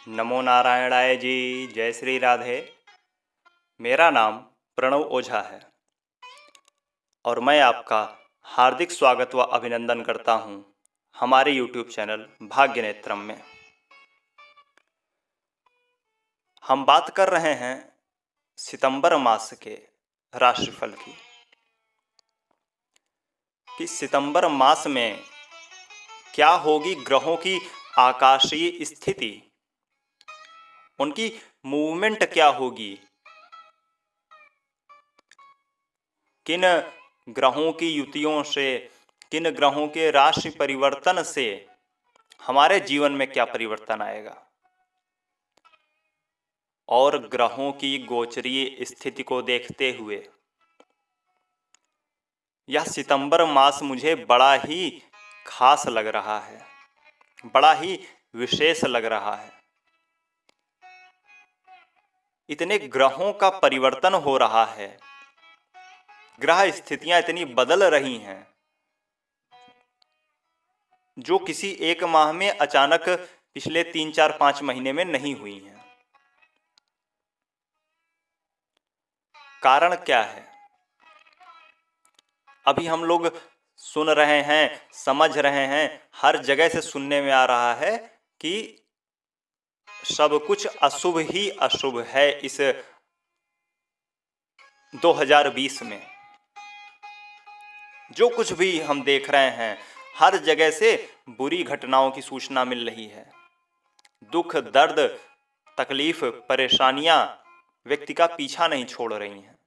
नमो नारायणाय जी। जय श्री राधे। मेरा नाम प्रणव ओझा है और मैं आपका हार्दिक स्वागत व अभिनंदन करता हूं हमारे YouTube चैनल भाग्य नेत्रम में। हम बात कर रहे हैं सितंबर मास के राशिफल की कि सितंबर मास में क्या होगी ग्रहों की आकाशीय स्थिति, उनकी मूवमेंट क्या होगी, किन ग्रहों की युतियों से, किन ग्रहों के राशि परिवर्तन से हमारे जीवन में क्या परिवर्तन आएगा, और ग्रहों की गोचरीय स्थिति को देखते हुए यह सितंबर मास मुझे बड़ा ही खास लग रहा है, बड़ा ही विशेष लग रहा है। इतने ग्रहों का परिवर्तन हो रहा है, ग्रह स्थितियां इतनी बदल रही हैं जो किसी एक माह में अचानक पिछले 3-4-5 महीने में नहीं हुई हैं। कारण क्या है? अभी हम लोग सुन रहे हैं, समझ रहे हैं, हर जगह से सुनने में आ रहा है कि सब कुछ अशुभ ही अशुभ है इस 2020 में। जो कुछ भी हम देख रहे हैं, हर जगह से बुरी घटनाओं की सूचना मिल रही है। दुख, दर्द, तकलीफ, परेशानियां व्यक्ति का पीछा नहीं छोड़ रही हैं।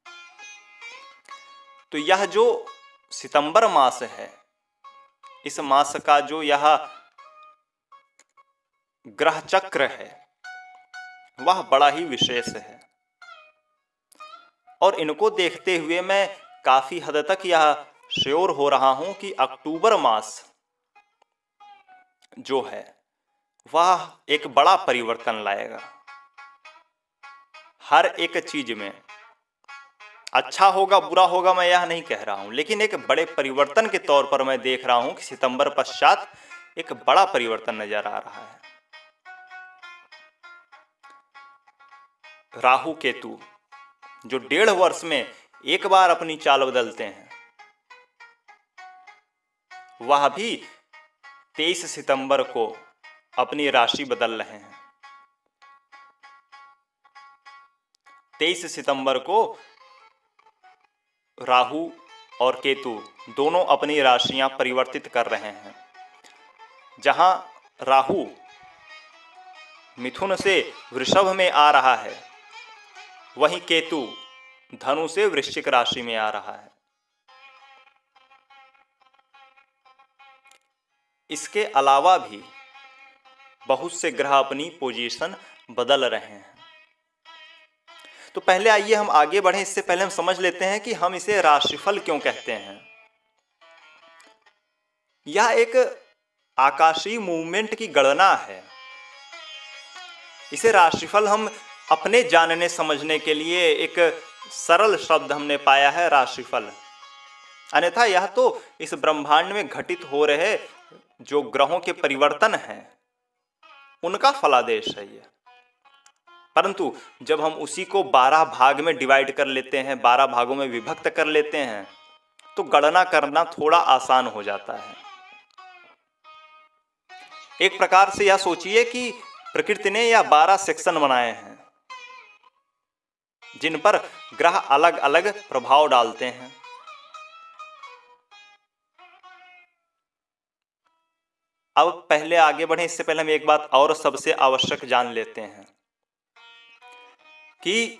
तो यह जो सितंबर मास है, इस मास का जो यह ग्रह चक्र है वह बड़ा ही विशेष है, और इनको देखते हुए मैं काफी हद तक यह श्योर हो रहा हूं कि अक्टूबर मास जो है वह एक बड़ा परिवर्तन लाएगा। हर एक चीज में अच्छा होगा बुरा होगा मैं यह नहीं कह रहा हूं, लेकिन एक बड़े परिवर्तन के तौर पर मैं देख रहा हूं कि सितंबर पश्चात एक बड़ा परिवर्तन नजर आ रहा है। राहु केतु जो 1.5 वर्ष में एक बार अपनी चाल बदलते हैं, वह भी 23 सितंबर को अपनी राशि बदल रहे हैं। 23 सितंबर को राहु और केतु दोनों अपनी राशियां परिवर्तित कर रहे हैं। जहां राहु मिथुन से वृषभ में आ रहा है, वहीं केतु धनु से वृश्चिक राशि में आ रहा है। इसके अलावा भी बहुत से ग्रह अपनी पोजीशन बदल रहे हैं। तो पहले आइए हम आगे बढ़ें, इससे पहले हम समझ लेते हैं कि हम इसे राशिफल क्यों कहते हैं। यह एक आकाशीय मूवमेंट की गणना है। इसे राशिफल हम अपने जानने समझने के लिए एक सरल शब्द हमने पाया है, राशिफल। अन्यथा यह तो इस ब्रह्मांड में घटित हो रहे जो ग्रहों के परिवर्तन हैं उनका फलादेश है ये। परंतु जब हम उसी को 12 भाग में डिवाइड कर लेते हैं, 12 भागों में विभक्त कर लेते हैं, तो गणना करना थोड़ा आसान हो जाता है। एक प्रकार से यह सोचिए कि प्रकृति ने यह 12 सेक्शन बनाए हैं जिन पर ग्रह अलग अलग प्रभाव डालते हैं। अब पहले आगे बढ़े इससे पहले हम एक बात और सबसे आवश्यक जान लेते हैं कि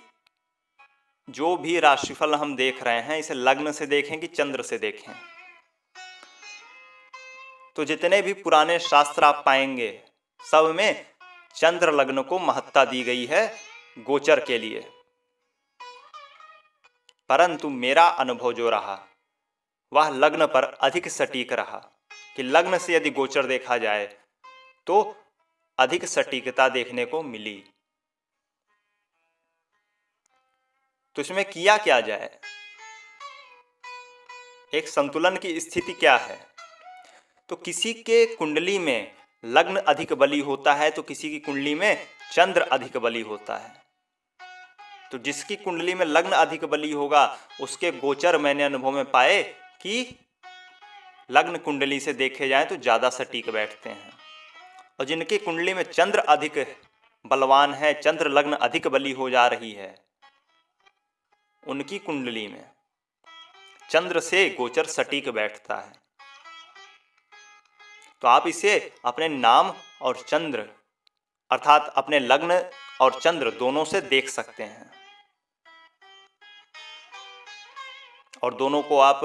जो भी राशिफल हम देख रहे हैं इसे लग्न से देखें कि चंद्र से देखें, तो जितने भी पुराने शास्त्र आप पाएंगे सब में चंद्र लग्न को महत्ता दी गई है गोचर के लिए। परंतु मेरा अनुभव जो रहा वह लग्न पर अधिक सटीक रहा कि लग्न से यदि गोचर देखा जाए तो अधिक सटीकता देखने को मिली। तो इसमें किया क्या जाए, एक संतुलन की स्थिति क्या है। तो किसी के कुंडली में लग्न अधिक बली होता है तो किसी की कुंडली में चंद्र अधिक बली होता है। तो जिसकी कुंडली में लग्न अधिक बली होगा उसके गोचर मैंने अनुभव में पाए कि लग्न कुंडली से देखे जाएं तो ज़्यादा सटीक बैठते हैं। और जिनकी कुंडली में चंद्र अधिक बलवान है, चंद्र लग्न अधिक बली हो जा रही है, उनकी कुंडली में चंद्र से गोचर सटीक बैठता है। तो आप इसे अपने नाम और चंद्र अर्थात अपने लग्न और चंद्र दोनों से देख सकते हैं और दोनों को आप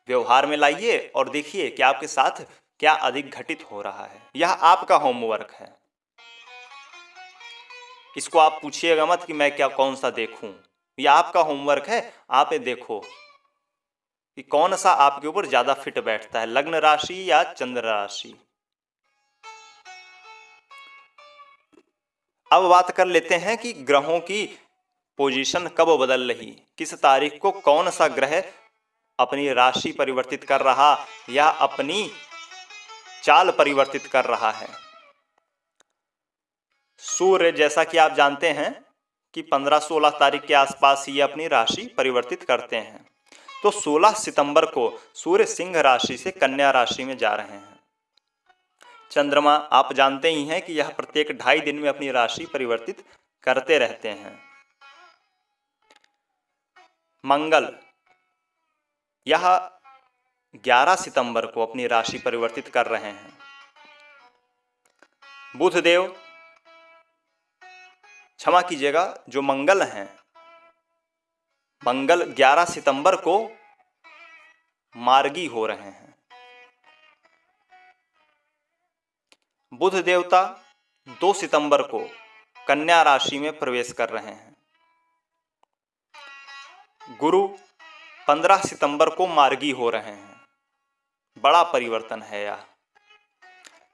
व्यवहार में लाइए और देखिए कि आपके साथ क्या अधिक घटित हो रहा है। यह आपका होमवर्क है। इसको आप पूछिएगा मत कि मैं क्या कौन सा देखूं। यह आपका होमवर्क है। आप ये देखो कि कौन सा आपके ऊपर ज्यादा फिट बैठता है, लग्न राशि या चंद्र राशि। अब बात कर लेते हैं कि ग्रहों की पोजीशन कब बदल रही, किस तारीख को कौन सा ग्रह अपनी राशि परिवर्तित कर रहा या अपनी चाल परिवर्तित कर रहा है। सूर्य जैसा कि आप जानते हैं कि 15-16 तारीख के आसपास ही अपनी राशि परिवर्तित करते हैं। तो 16 सितंबर को सूर्य सिंह राशि से कन्या राशि में जा रहे हैं। चंद्रमा आप जानते ही हैं कि यह प्रत्येक 2.5 दिन में अपनी राशि परिवर्तित करते रहते हैं। मंगल यह 11 सितंबर को अपनी राशि परिवर्तित कर रहे हैं। बुध देव, क्षमा कीजिएगा, जो मंगल हैं, मंगल 11 सितंबर को मार्गी हो रहे हैं। बुध देवता 2 सितंबर को कन्या राशि में प्रवेश कर रहे हैं। गुरु 15 सितंबर को मार्गी हो रहे हैं। बड़ा परिवर्तन है यह।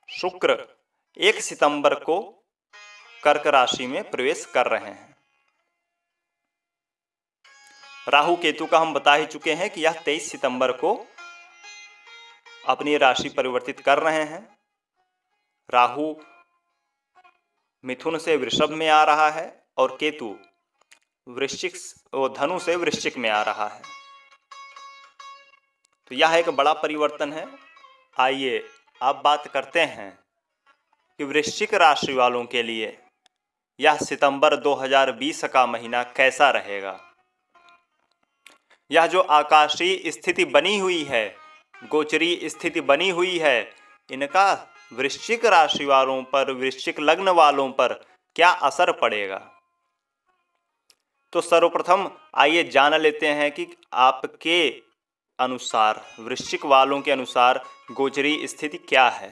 शुक्र 1 सितंबर को कर्क राशि में प्रवेश कर रहे हैं। राहु केतु का हम बता ही चुके हैं कि यह 23 सितंबर को अपनी राशि परिवर्तित कर रहे हैं। राहु मिथुन से वृषभ में आ रहा है और केतु वृश्चिक धनु से वृश्चिक में आ रहा है। तो यह एक बड़ा परिवर्तन है। आइए अब बात करते हैं कि वृश्चिक राशि वालों के लिए यह सितंबर 2020 का महीना कैसा रहेगा। यह जो आकाशीय स्थिति बनी हुई है, गोचरी स्थिति बनी हुई है, इनका वृश्चिक राशि वालों पर, वृश्चिक लग्न वालों पर क्या असर पड़ेगा। तो सर्वप्रथम आइए जान लेते हैं कि आपके अनुसार, वृश्चिक वालों के अनुसार गोचरी स्थिति क्या है।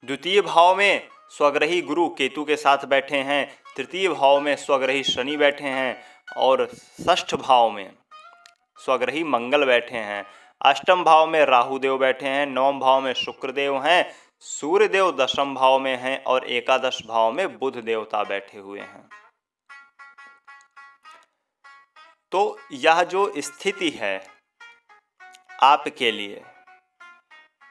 द्वितीय भाव में स्वग्रही गुरु केतु के साथ बैठे हैं, तृतीय भाव में स्वग्रही शनि बैठे हैं और षष्ठ भाव में स्वग्रही मंगल बैठे हैं। अष्टम भाव में राहुदेव बैठे हैं, नवम भाव में शुक्रदेव हैं, सूर्यदेव 10वें भाव में हैं और एकादश भाव में बुध देवता बैठे हुए हैं। तो यह जो स्थिति है आपके लिए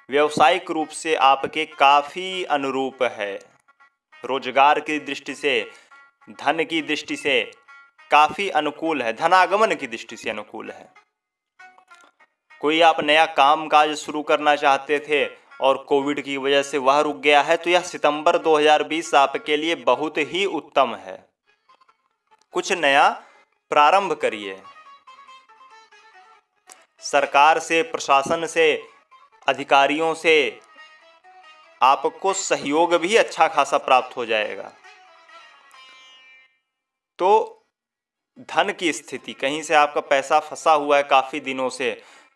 व्यावसायिक रूप से आपके काफ़ी अनुरूप है। रोजगार की दृष्टि से, धन की दृष्टि से काफ़ी अनुकूल है, धनागमन की दृष्टि से अनुकूल है। कोई आप नया काम काज शुरू करना चाहते थे और कोविड की वजह से वह रुक गया है, तो यह सितंबर 2020 आपके लिए बहुत ही उत्तम है। कुछ नया प्रारंभ करिए। सरकार से, प्रशासन से, अधिकारियों से आपको सहयोग भी अच्छा खासा प्राप्त हो जाएगा। तो धन की स्थिति, कहीं से आपका पैसा फंसा हुआ है काफ़ी दिनों से,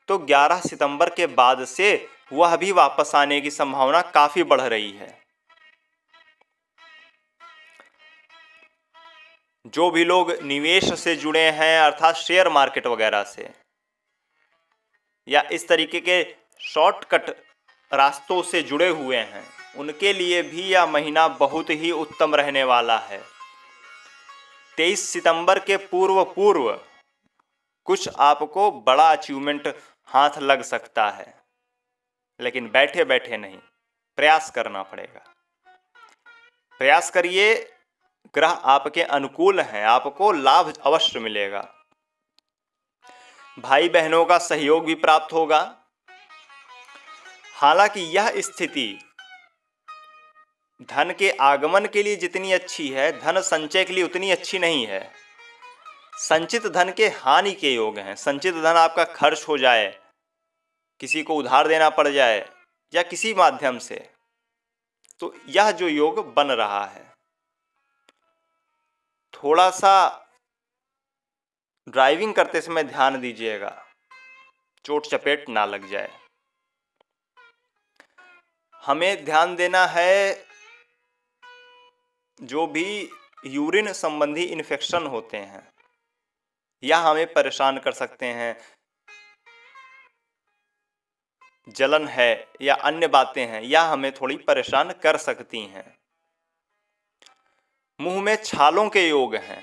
तो 11 सितंबर के बाद से वह भी वापस आने की संभावना काफ़ी बढ़ रही है। जो भी लोग निवेश से जुड़े हैं अर्थात शेयर मार्केट वगैरह से या इस तरीके के शॉर्टकट रास्तों से जुड़े हुए हैं, उनके लिए भी यह महीना बहुत ही उत्तम रहने वाला है। 23 सितंबर के पूर्व कुछ आपको बड़ा अचीवमेंट हाथ लग सकता है, लेकिन बैठे बैठे नहीं, प्रयास करना पड़ेगा। प्रयास करिए, ग्रह आपके अनुकूल हैं, आपको लाभ अवश्य मिलेगा। भाई बहनों का सहयोग भी प्राप्त होगा। हालांकि यह स्थिति धन के आगमन के लिए जितनी अच्छी है, धन संचय के लिए उतनी अच्छी नहीं है। संचित धन के हानि के योग हैं। संचित धन आपका खर्च हो जाए, किसी को उधार देना पड़ जाए या किसी माध्यम से, तो यह जो योग बन रहा है, थोड़ा सा ड्राइविंग करते समय ध्यान दीजिएगा, चोट चपेट ना लग जाए। हमें ध्यान देना है, जो भी यूरिन संबंधी इन्फेक्शन होते हैं या हमें परेशान कर सकते हैं, जलन है या अन्य बातें हैं, या हमें थोड़ी परेशान कर सकती हैं। मुंह में छालों के योग हैं।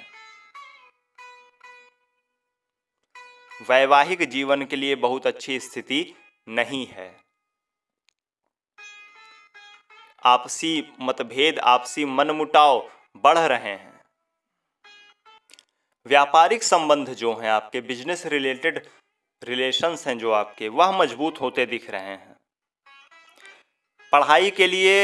वैवाहिक जीवन के लिए बहुत अच्छी स्थिति नहीं है। आपसी मतभेद, आपसी मनमुटाव बढ़ रहे हैं। व्यापारिक संबंध जो हैं आपके, बिजनेस रिलेटेड रिलेशंस हैं जो आपके, वह मजबूत होते दिख रहे हैं। पढ़ाई के लिए,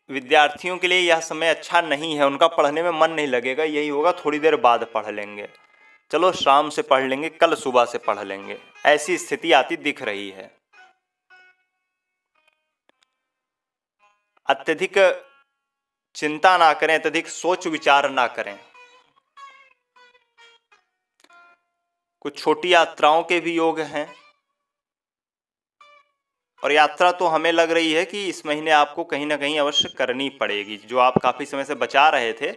विद्यार्थियों के लिए यह समय अच्छा नहीं है, उनका पढ़ने में मन नहीं लगेगा। यही होगा, थोड़ी देर बाद पढ़ लेंगे, चलो शाम से पढ़ लेंगे, कल सुबह से पढ़ लेंगे, ऐसी स्थिति आती दिख रही है। अत्यधिक चिंता ना करें, अत्यधिक सोच विचार ना करें। कुछ छोटी यात्राओं के भी योग हैं, और यात्रा तो हमें लग रही है कि इस महीने आपको कहीं ना कहीं अवश्य करनी पड़ेगी, जो आप काफी समय से बचा रहे थे,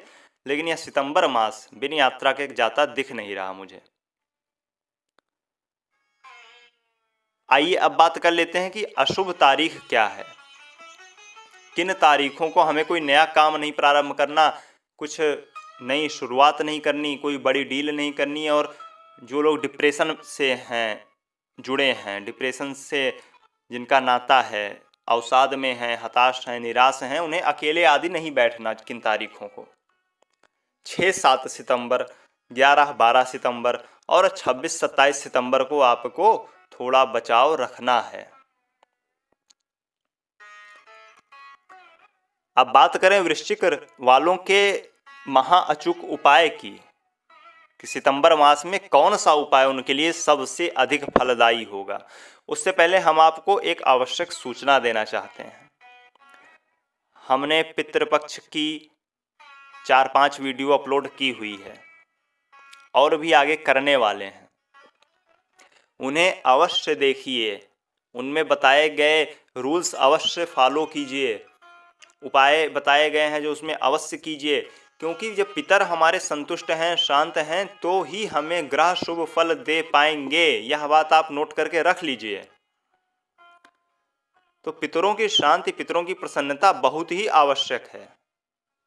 लेकिन यह सितंबर मास बिना यात्रा के जाता दिख नहीं रहा मुझे। आइए अब बात कर लेते हैं कि अशुभ तारीख क्या है। किन तारीखों को हमें कोई नया काम नहीं प्रारंभ करना, कुछ नई शुरुआत नहीं करनी, कोई बड़ी डील नहीं करनी। और जो लोग डिप्रेशन से हैं, जुड़े हैं, डिप्रेशन से जिनका नाता है, अवसाद में हैं, हताश हैं, निराश हैं, उन्हें अकेले आदि नहीं बैठना। किन तारीखों को? 6-7 सितंबर, 11-12 सितंबर और 26-27 सितंबर को आपको थोड़ा बचाव रखना है। अब बात करें वृश्चिक वालों के महा अचूक उपाय की, कि सितंबर मास में कौन सा उपाय उनके लिए सबसे अधिक फलदायी होगा। उससे पहले हम आपको एक आवश्यक सूचना देना चाहते हैं। हमने पितृपक्ष की 4-5 वीडियो अपलोड की हुई है और भी आगे करने वाले हैं। उन्हें अवश्य देखिए, उनमें बताए गए रूल्स अवश्य फॉलो कीजिए, उपाय बताए गए हैं जो उसमें अवश्य कीजिए, क्योंकि जब पितर हमारे संतुष्ट हैं, शांत हैं, तो ही हमें ग्रह शुभ फल दे पाएंगे। यह बात आप नोट करके रख लीजिए। तो पितरों की शांति, पितरों की प्रसन्नता बहुत ही आवश्यक है।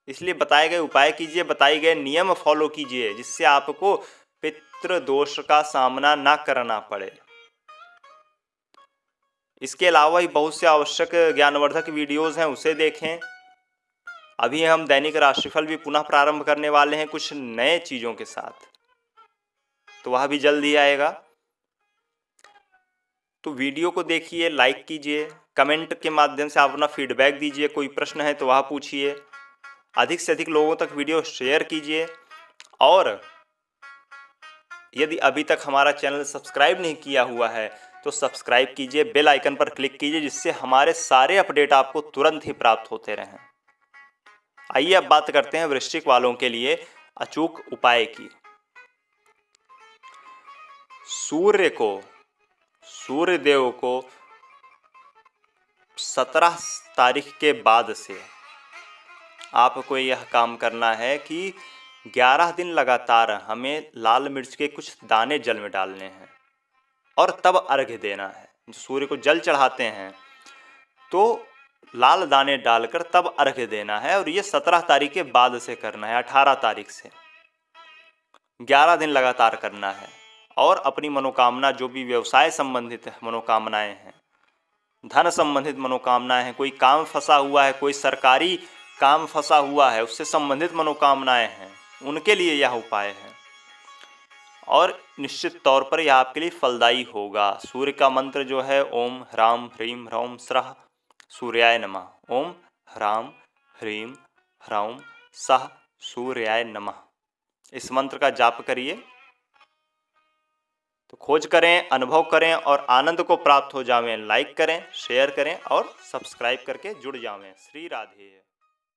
इसलिए बताए गए उपाय कीजिए, बताए गए नियम फॉलो कीजिए, जिससे आपको पितृ दोष का सामना ना करना पड़े। इसके अलावा ही बहुत से आवश्यक ज्ञानवर्धक वीडियोस हैं, उसे देखें। अभी हम दैनिक राशिफल भी पुनः प्रारंभ करने वाले हैं कुछ नए चीज़ों के साथ, तो वह भी जल्द ही आएगा। तो वीडियो को देखिए, लाइक कीजिए, कमेंट के माध्यम से आप अपना फीडबैक दीजिए, कोई प्रश्न है तो वह पूछिए, अधिक से अधिक लोगों तक वीडियो शेयर कीजिए। और यदि अभी तक हमारा चैनल सब्सक्राइब नहीं किया हुआ है तो सब्सक्राइब कीजिए, बेल आइकन पर क्लिक कीजिए, जिससे हमारे सारे अपडेट आपको तुरंत ही प्राप्त होते रहें। आइए अब बात करते हैं वृश्चिक वालों के लिए अचूक उपाय की। सूर्य देव को 17 तारीख के बाद से आपको यह काम करना है कि 11 दिन लगातार हमें लाल मिर्च के कुछ दाने जल में डालने हैं और तब अर्घ्य देना है। जो सूर्य को जल चढ़ाते हैं तो लाल दाने डालकर तब अर्घ्य देना है, और ये 17 तारीख के बाद से करना है, 18 तारीख से 11 दिन लगातार करना है। और अपनी मनोकामना, जो भी व्यवसाय संबंधित मनोकामनाएं हैं, धन संबंधित मनोकामनाएं हैं, कोई काम फंसा हुआ है, कोई सरकारी काम फंसा हुआ है, उससे संबंधित मनोकामनाएं हैं, उनके लिए यह उपाय है और निश्चित तौर पर यह आपके लिए फलदायी होगा। सूर्य का मंत्र जो है ओम ह्राम ह्रीम ह्रौम स्वः सूर्याय नमः। ओम ह्राम ह्रीम ह्रौम सः सूर्याय नमः। इस मंत्र का जाप करिए तो खोज करें, अनुभव करें और आनंद को प्राप्त हो जावें। लाइक करें, शेयर करें और सब्सक्राइब करके जुड़ जावें। श्री राधे।